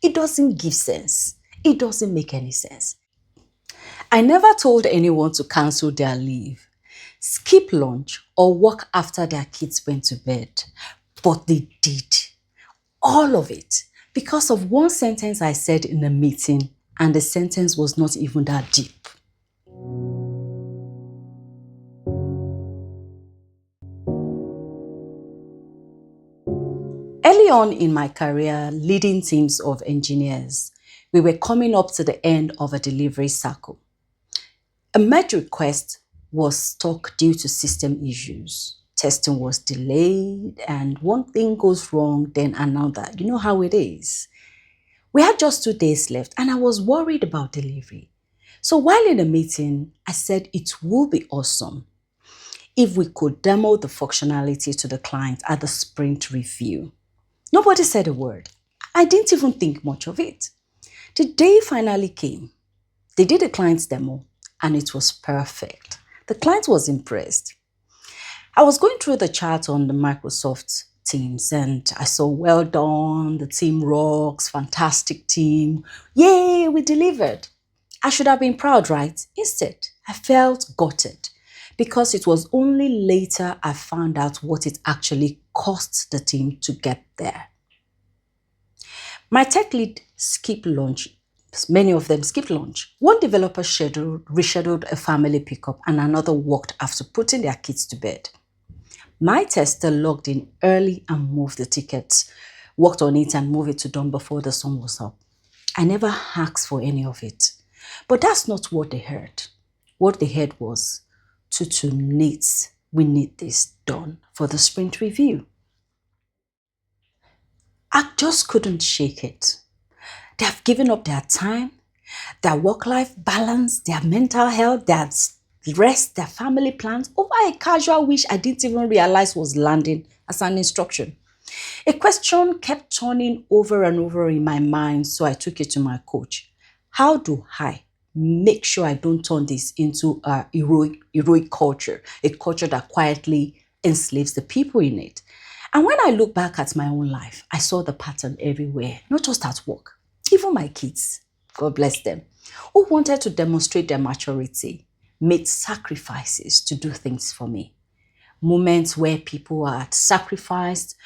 It doesn't give sense. It doesn't make any sense. I never told anyone to cancel their leave, skip lunch, or work after their kids went to bed. But they did. All of it. Because of one sentence I said in a meeting, and the sentence was not even that deep. Early on in my career, leading teams of engineers, we were coming up to the end of a delivery cycle. A merge request was stuck due to system issues. Testing was delayed, and one thing goes wrong, then another. You know how it is. We had just 2 days left, and I was worried about delivery. So while in a meeting, I said it would be awesome if we could demo the functionality to the client at the sprint review. Nobody said a word. I didn't even think much of it. The day finally came. They did a client's demo and it was perfect. The client was impressed. I was going through the chat on the Microsoft Teams and I saw, well done, the team rocks, fantastic team. Yay, we delivered. I should have been proud, right? Instead, I felt gutted because it was only later I found out what it actually cost the team to get there. My tech lead skipped lunch. Many of them skipped lunch. One developer rescheduled a family pickup and another worked after putting their kids to bed. My tester logged in early and moved the tickets, worked on it and moved it to done before the sun was up. I never asked for any of it. But that's not what they heard. What they heard was, Tutu needs, we need this done for the sprint review. I just couldn't shake it. They have given up their time, their work-life balance, their mental health, their rest, their family plans over a casual wish I didn't even realize was landing as an instruction. A question kept turning over and over in my mind, so I took it to my coach. How do I make sure I don't turn this into a heroic culture, a culture that quietly enslaves the people in it? And when I look back at my own life, I saw the pattern everywhere, not just at work. Even my kids, God bless them, who wanted to demonstrate their maturity, made sacrifices to do things for me. Moments where people had sacrificed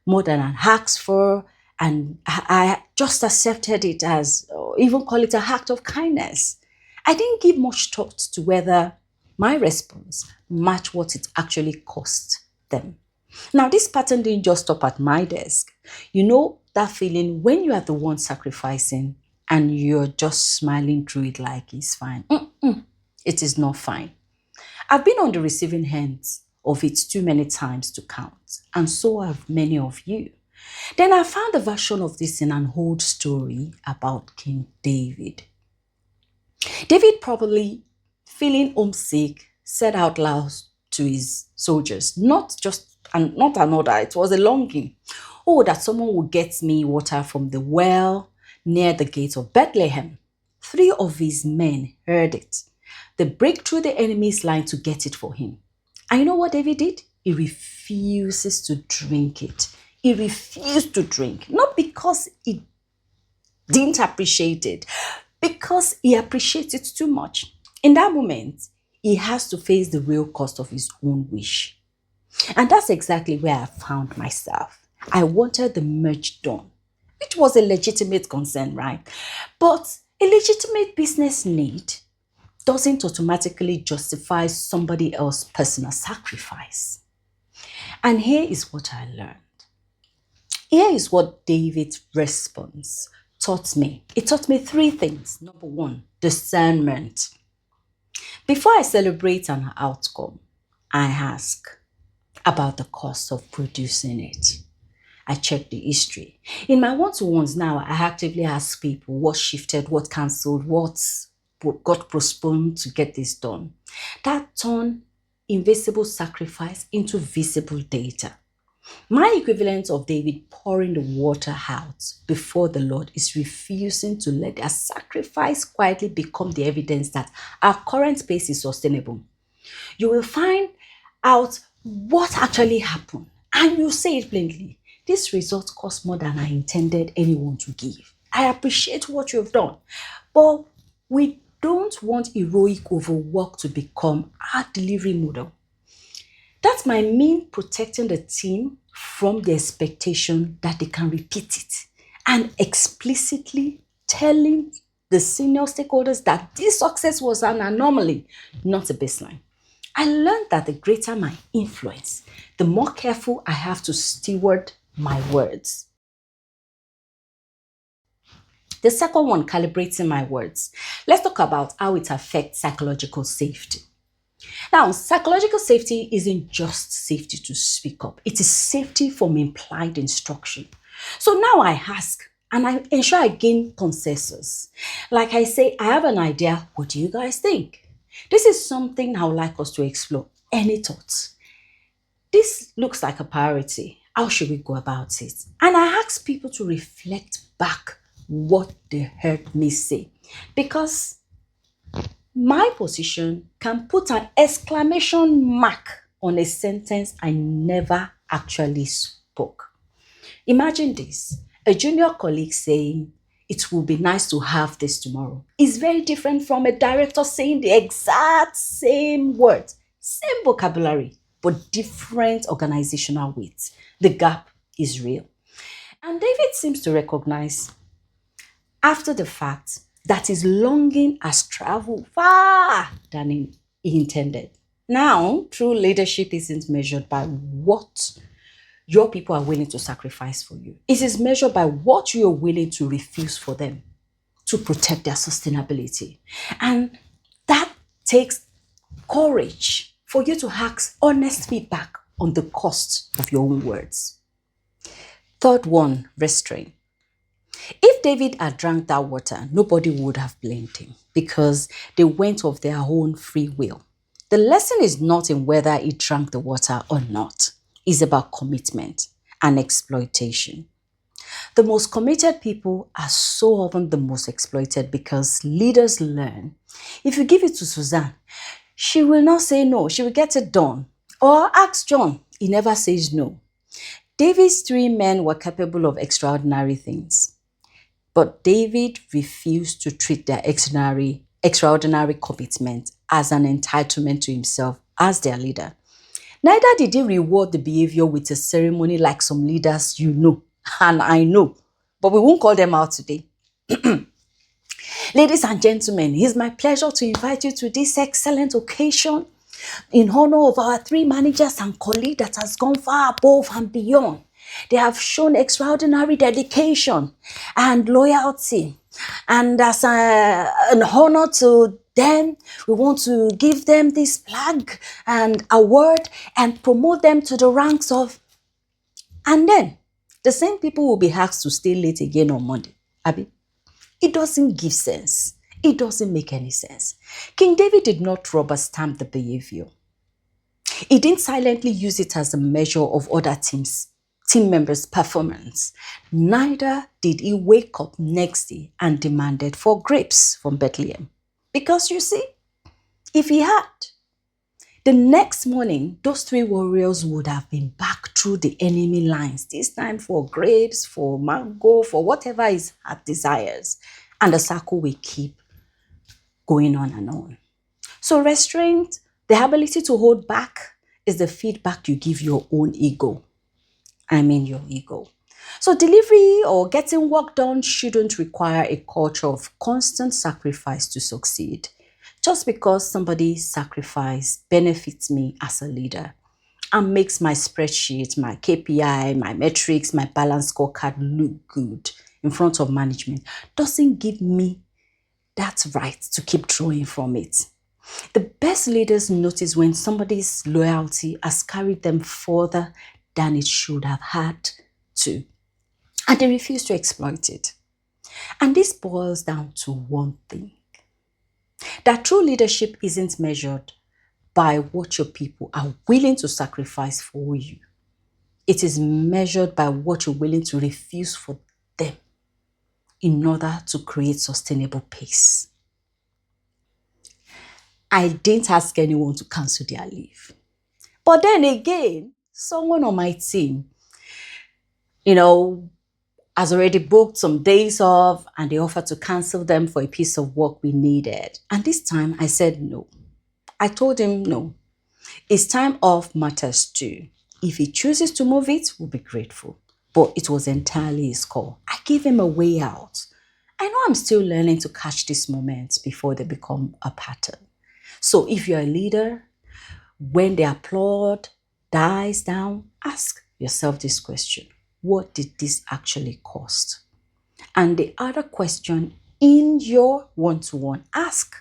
more than I asked for, and I just accepted it as, or even call it a act of kindness. I didn't give much thought to whether my response matched what it actually cost them. Now, this pattern didn't just stop at my desk. You know that feeling when you are the one sacrificing and you're just smiling through it like it's fine. It is not fine. I've been on the receiving end of it too many times to count, and so have many of you. Then I found a version of this in an old story about King David. David, probably feeling homesick, said out loud to his soldiers, not another, it was a longing. Oh, that someone would get me water from the well near the gate of Bethlehem. 3 of his men heard it. They break through the enemy's line to get it for him. And you know what David did? He refuses to drink it. He refused to drink, not because he didn't appreciate it, because he appreciates it too much. In that moment, he has to face the real cost of his own wish. And that's exactly where I found myself. I wanted the merge done, which was a legitimate concern, right? But a legitimate business need doesn't automatically justify somebody else's personal sacrifice. And here is what I learned. Here is what David's response taught me. It taught me 3 things. Number 1, discernment. Before I celebrate an outcome, I ask about the cost of producing it. I check the history. In my one-to-ones now, I actively ask people what shifted, what cancelled, what got postponed to get this done. That turned invisible sacrifice into visible data. My equivalent of David pouring the water out before the Lord is refusing to let their sacrifice quietly become the evidence that our current pace is sustainable. You will find out what actually happened and you say it plainly. This result cost more than I intended anyone to give. I appreciate what you've done. But we don't want heroic overwork to become our delivery model. That might mean protecting the team from the expectation that they can repeat it and explicitly telling the senior stakeholders that this success was an anomaly, not a baseline. I learned that the greater my influence, the more careful I have to steward my words. The second one, calibrating my words. Let's talk about how it affects psychological safety. Now, psychological safety isn't just safety to speak up, it is safety from implied instruction. So now I ask and I ensure I gain consensus. Like I say, I have an idea. What do you guys think? This is something I would like us to explore. Any thoughts? This looks like a priority. How should we go about it? And I ask people to reflect back what they heard me say. Because my position can put an exclamation mark on a sentence I never actually spoke. Imagine this, a junior colleague saying, "It will be nice to have this tomorrow," is very different from a director saying the exact same words, same vocabulary, but different organizational weights. The gap is real. And David seems to recognize after the fact that his longing has traveled far than he intended. Now, true leadership isn't measured by what your people are willing to sacrifice for you. It is measured by what you are willing to refuse for them to protect their sustainability. And that takes courage for you to ask honest feedback on the cost of your own words. Third one, restraint. If David had drank that water, nobody would have blamed him because they went of their own free will. The lesson is not in whether he drank the water or not. It's about commitment and exploitation. The most committed people are so often the most exploited because leaders learn. If you give it to Suzanne, she will not say no. She will get it done. Or ask John. He never says no. David's three men were capable of extraordinary things. But David refused to treat their extraordinary commitment as an entitlement to himself as their leader. Neither did he reward the behavior with a ceremony like some leaders you know, and I know, but we won't call them out today. Ladies and gentlemen, it's my pleasure to invite you to this excellent occasion in honor of our three managers and colleagues that has gone far above and beyond. They have shown extraordinary dedication and loyalty. And as an honor to them, we want to give them this flag and award and promote them to the ranks of. And then the same people will be asked to stay late again on Monday. Abi, it doesn't give sense. It doesn't make any sense. King David did not rubber stamp the behavior. He didn't silently use it as a measure of other team members' performance. Neither did he wake up next day and demanded for grapes from Bethlehem. Because you see, if he had, the next morning, those three warriors would have been back through the enemy lines, this time for grapes, for mango, for whatever his heart desires. And the circle will keep going on and on. So restraint, the ability to hold back, is the feedback you give your own ego. I mean your ego. So delivery or getting work done shouldn't require a culture of constant sacrifice to succeed. Just because somebody's sacrifice benefits me as a leader and makes my spreadsheet, my KPI, my metrics, my balance scorecard look good in front of management doesn't give me that right to keep drawing from it. The best leaders notice when somebody's loyalty has carried them further than it should have had to, and they refuse to exploit it. And this boils down to one thing, that true leadership isn't measured by what your people are willing to sacrifice for you. It is measured by what you're willing to refuse for them in order to create sustainable pace. I didn't ask anyone to cancel their leave. But then again, someone on my team, you know, has already booked some days off and they offered to cancel them for a piece of work we needed. And this time I said no. I told him no. His time off matters too. If he chooses to move it, we'll be grateful. But it was entirely his call. I gave him a way out. I know I'm still learning to catch these moments before they become a pattern. So if you're a leader, when the applaud dies down, ask yourself this question. What did this actually cost? And the other question in your one-to-one, ask,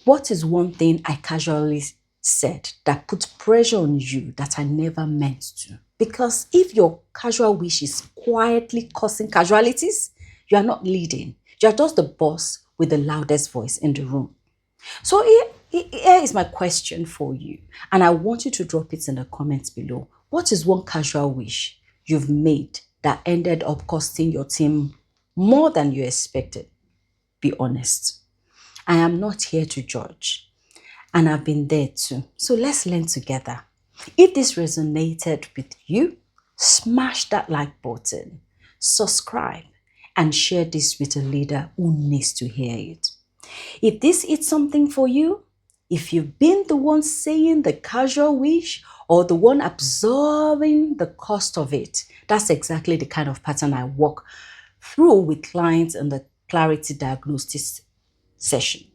what is one thing I casually said that put pressure on you that I never meant to? Because if your casual wish is quietly causing casualties, you are not leading. You are just the boss with the loudest voice in the room. So here is my question for you, and I want you to drop it in the comments below. What is one casual wish you've made that ended up costing your team more than you expected? Be honest. I am not here to judge, and I've been there too. So let's learn together. If this resonated with you, smash that like button, subscribe, and share this with a leader who needs to hear it. If this is something for you, if you've been the one saying the casual wish or the one absorbing the cost of it, that's exactly the kind of pattern I walk through with clients in the clarity diagnosis session.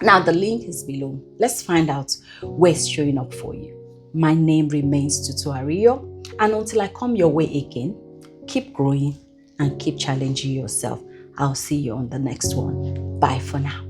Now the link is below. Let's find out where it's showing up for you. My name remains Tutu, and until I come your way again, keep growing and keep challenging yourself. I'll see you on the next one. Bye for now.